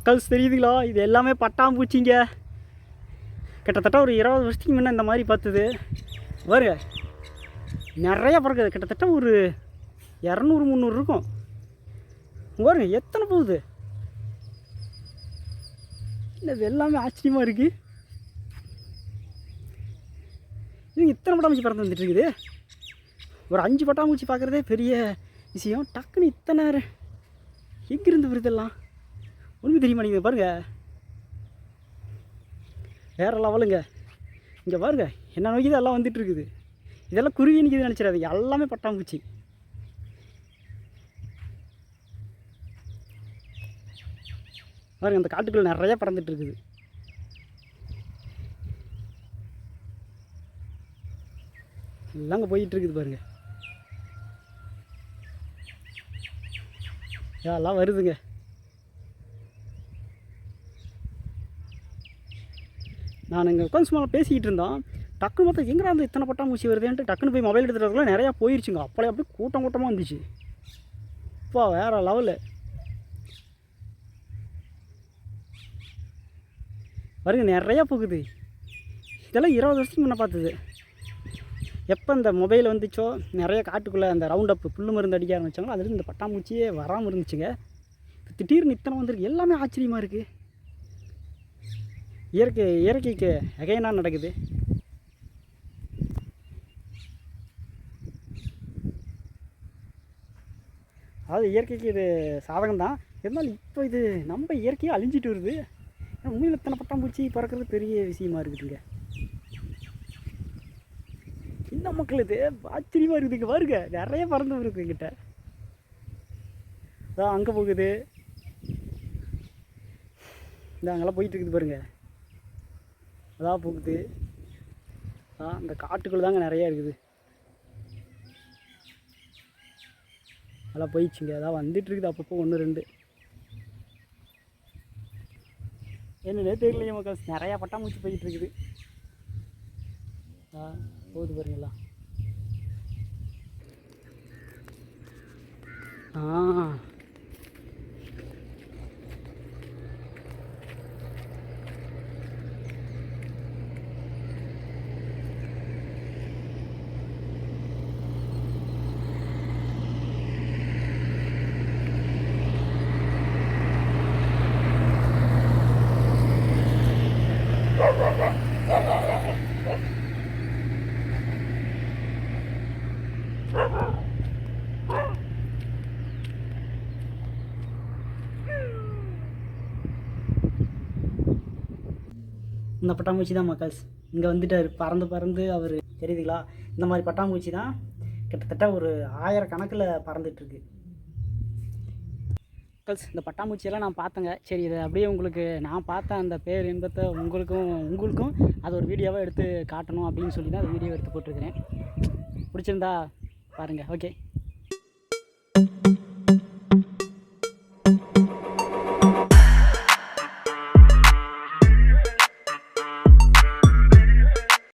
மக்கள்ஸ் தெரியுதுங்களா, இது எல்லாமே பட்டாம்பூச்சிங்க. கிட்டத்தட்ட ஒரு 20 வருஷத்துக்கு முன்னே இந்த மாதிரி பார்த்துது பாருங்க. நிறையா பறக்குது, கிட்டத்தட்ட ஒரு 200-300 இருக்கும் பாருங்க. எத்தனை போகுது, இது எல்லாமே ஆச்சரியமாக இருக்குது. இது இத்தனை பட்டாம்பூச்சி பறந்து வந்துட்டு இருக்குது. ஒரு 5 பட்டாம்பூச்சி பார்க்குறதே பெரிய விஷயம். டக்குன்னு இத்தனை எங்கிருந்து வருதெல்லாம் ஒன்றுமே தெரிய மாட்டேங்குது பாருங்கள். வேறு லெவலுங்க. இங்கே பாருங்க, என்ன நோக்கி தான் எல்லாம் வந்துட்டு இருக்குது. இதெல்லாம் குருவி நிற்கிதுன்னு நினச்சிடாது, எல்லாமே பட்டாம்பூச்சி. பாருங்க, அந்த காட்டுக்குள்ள நிறைய பறந்துட்டு இருக்குது. எல்லாம் அங்கே போயிட்டு இருக்குது பாருங்க. எல்லாம் வருதுங்க. நான் இங்கே உட்காந்து சும்மா பேசிக்கிட்டு இருந்தோம். டக்குன்னு பார்த்தா எங்கடா அந்த இத்தனை பட்டாம்பூச்சி வருதுன்ட்டு டக்குன்னு போய் மொபைல் எடுத்துகிறதுக்குள்ள நிறையா போயிடுச்சுங்க. அப்படியே அப்படியே கூட்டம் கூட்டமாக வந்துச்சு. அப்பா வேறு லெவலு. பாருங்க, நிறையா போகுது. இதெல்லாம் 20 வருஷத்துக்கு முன்னே பார்த்தது. எப்போ இந்த மொபைல் வந்துச்சோ, நிறைய காட்டுக்குள்ளே அந்த ரவுண்ட் அப் புல் மருந்து அடிக்க ஆரம்பித்தாங்களோ, அதுலேருந்து இந்த பட்டாம்பூச்சியே வராமல் இருந்துச்சுங்க. திடீர்னு இத்தனை வந்துருக்கு. எல்லாமே ஆச்சரியமாக இருக்குது. இயற்கைக்கு எகைனாக நடக்குது. அதாவது இயற்கைக்கு இது சாதகம் தான். இருந்தாலும் இப்போ இது நம்ம இயற்கையாக அழிஞ்சிட்டு வருது. உண்மையில் இத்தனை பட்டாம்பூச்சி பறக்கிறது பெரிய விஷயமா இருக்குதுங்க. இந்த மக்கள் இது ஆச்சரியமாக இருக்குதுங்க. பாருங்க, நிறைய பறந்து வருது எங்கிட்ட. அதான் அங்கே போகுது, இந்த அங்கெல்லாம் போயிட்டு இருக்குது பாருங்க. அதான் போகுது. இந்த காட்டுக்குள்ளே தாங்க நிறையா இருக்குது. அதெல்லாம் போயிடுச்சுங்க. அதான் வந்துட்டு இருக்குது அப்பப்போ 1-2. என்னன்னே தெரியலையே மக்கள், நிறையா பட்டாம்பூச்சி போயிட்டு இருக்குது. போகுது பாருங்களா. இந்த பட்டாம்பூச்சி தான் மக்கள்ஸ் இங்கே வந்துட்டார். பறந்து அவர் தெரியுதுங்களா. இந்த மாதிரி பட்டாம்பூச்சி தான் கிட்டத்தட்ட ஒரு 1000 கணக்கில் பறந்துட்டுருக்கு மக்கள்ஸ். இந்த பட்டாம்பூச்சியெல்லாம் நான் பார்த்தேங்க. சரி, இதை அப்படியே உங்களுக்கு நான் பார்த்த அந்த பேர் இன்பத்தை உங்களுக்கும் அதை ஒரு வீடியோவாக எடுத்து காட்டணும் அப்படின்னு சொல்லி தான் அந்த வீடியோ எடுத்து போட்டிருக்கிறேன். பிடிச்சிருந்தா பாருங்கள். ஓகே.